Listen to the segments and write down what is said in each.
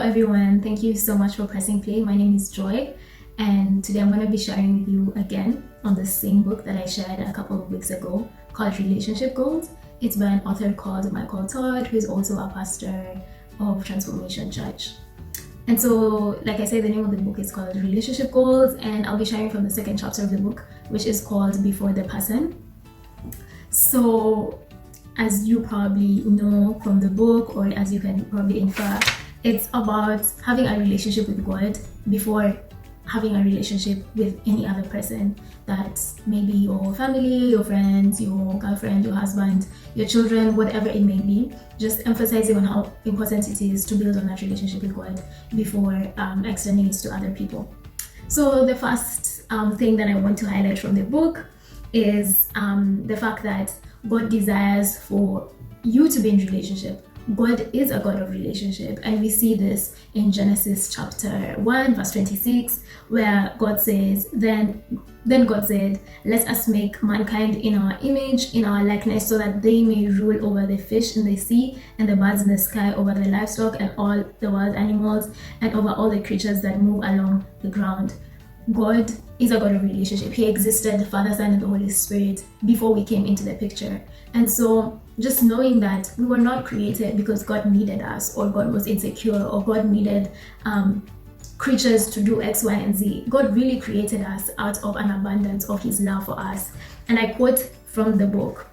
everyone, thank you so much for pressing play. My name is Joy, and today I'm going to be sharing with you again on the same book that I shared a couple of weeks ago called Relationship Goals. It's by an author called Michael Todd, who is also a pastor of Transformation Church. And so, like I said, the name of the book is called Relationship Goals, and I'll be sharing from the second chapter of the book, which is called Before the Person. So, as you probably know from the book, or as you can probably infer, it's about having a relationship with God before having a relationship with any other person. That's maybe your family, your friends, your girlfriend, your husband, your children, whatever it may be. Just emphasizing on how important it is to build on that relationship with God before extending it to other people. So the first thing that I want to highlight from the book is the fact that God desires for you to be in relationship. God is a God of relationship, and we see this in Genesis chapter 1 verse 26, where God says, then God said, let us make mankind in our image, in our likeness, so that they may rule over the fish in the sea and the birds in the sky, over the livestock and all the wild animals, and over all the creatures that move along the ground. God is a God of relationship. He existed, the Father, Son, and the Holy Spirit, before we came into the picture. And so just knowing that we were not created because God needed us, or God was insecure, or God needed creatures to do X, Y, and Z. God really created us out of an abundance of His love for us. And I quote from the book,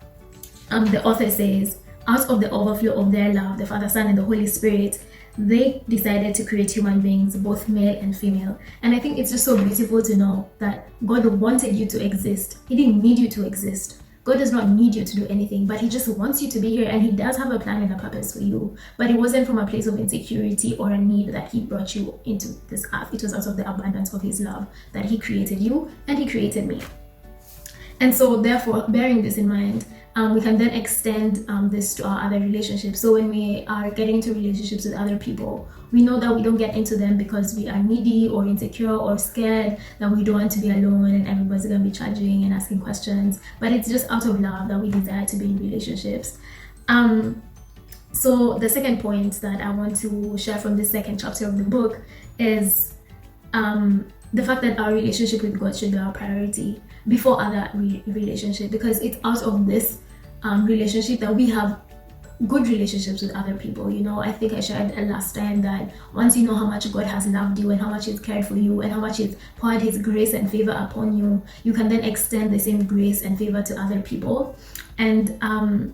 the author says, out of the overflow of their love, the Father, Son, and the Holy Spirit, they decided to create human beings, both male and female. And I think it's just so beautiful to know that God wanted you to exist. He didn't need you to exist. God does not need you to do anything, but He just wants you to be here, and He does have a plan and a purpose for you. But it wasn't from a place of insecurity or a need that He brought you into this earth. It was out of the abundance of His love that He created you and He created me. And so therefore, bearing this in mind, we can then extend this to our other relationships. So when we are getting into relationships with other people, we know that we don't get into them because we are needy or insecure or scared that we don't want to be alone and everybody's going to be charging and asking questions. But it's just out of love that we desire to be in relationships. So the second point that I want to share from the second chapter of the book is the fact that our relationship with God should be our priority before other relationships, because it's out of this relationship that we have good relationships with other people. You know, I think I shared last time that once you know how much God has loved you and how much He's cared for you and how much He's poured His grace and favor upon you, you can then extend the same grace and favor to other people. And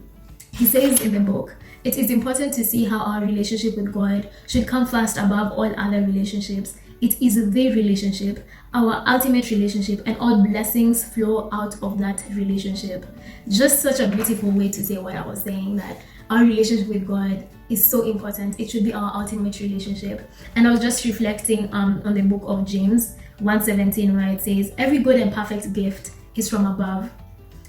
he says in the book, it is important to see how our relationship with God should come first above all other relationships. It is the relationship, our ultimate relationship, and all blessings flow out of that relationship. Just such a beautiful way to say what I was saying, that our relationship with God is so important. It should be our ultimate relationship. And I was just reflecting on the book of James 1:17, where it says, every good and perfect gift is from above,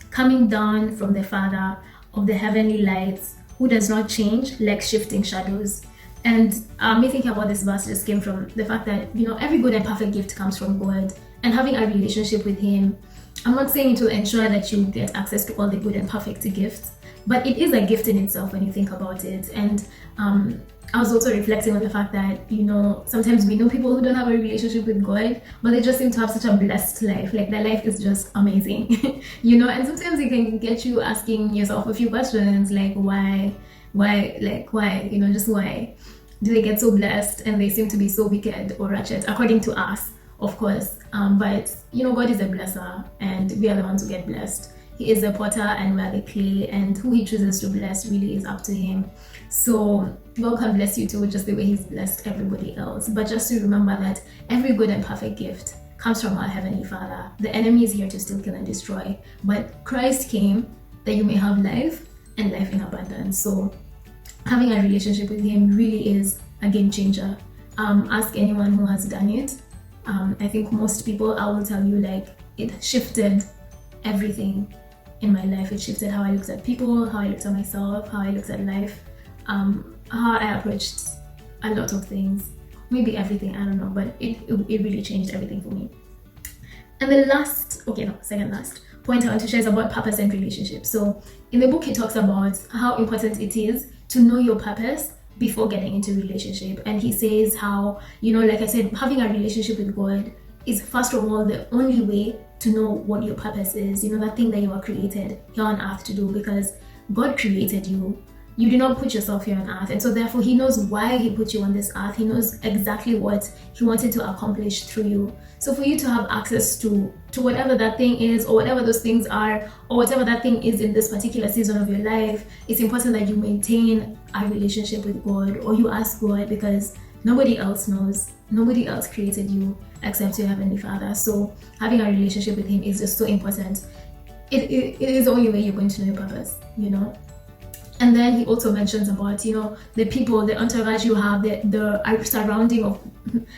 coming down from the Father of the heavenly lights, who does not change like shifting shadows. And me thinking about this verse just came from the fact that, you know, every good and perfect gift comes from God, and having a relationship with Him, I'm not saying to ensure that you get access to all the good and perfect gifts, but it is a gift in itself when you think about it. And I was also reflecting on the fact that, you know, sometimes we know people who don't have a relationship with God, but they just seem to have such a blessed life. Like, their life is just amazing, you know. And sometimes it can get you asking yourself a few questions, like why, you know, just why do they get so blessed and they seem to be so wicked or wretched, according to us, of course. But, you know, God is a blesser, and we are the ones who get blessed. He is the potter and we are the clay, and who He chooses to bless really is up to Him. So God can bless you too, just the way He's blessed everybody else. But just to remember that every good and perfect gift comes from our Heavenly Father. The enemy is here to steal, kill, and destroy, but Christ came that you may have life and life in abundance. So having a relationship with Him really is a game changer. Ask anyone who has done it. I think most people, I will tell you, like, it shifted everything in my life. It shifted how I looked at people, how I looked at myself, how I looked at life, how I approached a lot of things. Maybe everything, I don't know, but it really changed everything for me. And the second last point I want to share is about purpose and relationships. So in the book, he talks about how important it is to know your purpose before getting into relationship. And he says how, you know, like I said, having a relationship with God is first of all the only way to know what your purpose is, you know, that thing that you were created here on earth to do, because God created you. You did not put yourself here on earth, and so therefore he knows why he put you on this earth. He knows exactly what he wanted to accomplish through you. So for you to have access to whatever that thing is, or whatever those things are, or whatever that thing is in this particular season of your life, it's important that you maintain a relationship with God, or you ask God, because nobody else knows. Nobody else created you except your Heavenly Father. So having a relationship with him is just so important. It is the only way you're going to know your purpose, you know. And then he also mentions about, you know, the people, the entourage you have, the surrounding of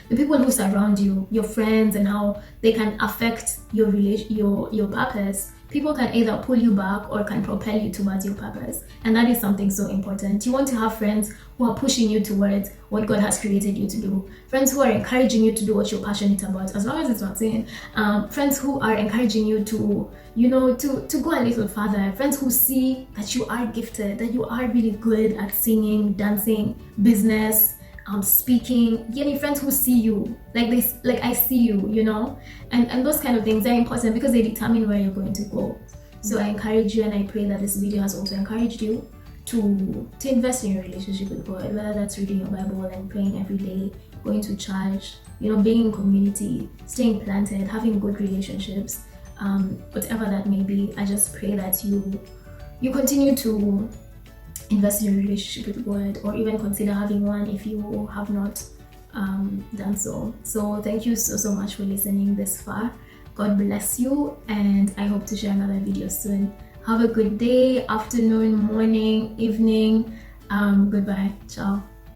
the people who surround you, your friends, and how they can affect your purpose. People can either pull you back or can propel you towards your purpose. And that is something so important. You want to have friends who are pushing you towards what God has created you to do. Friends who are encouraging you to do what you're passionate about, as long as it's not sin. Friends who are encouraging you to, you know, to go a little further. Friends who see that you are gifted, that you are really good at singing, dancing, business, speaking. Any friends who see you like this, like I see you, you know, and those kind of things are important because they determine where you're going to go. So I encourage you, and I pray that this video has also encouraged you to invest in your relationship with God, whether that's reading your Bible and praying every day, going to church, you know, being in community, staying planted, having good relationships, whatever that may be. I just pray that you continue to invest in your relationship with God, or even consider having one if you have not done so. So thank you so much for listening this far. God bless you, and I hope to share another video soon. Have a good day, afternoon, morning, evening. Goodbye. Ciao.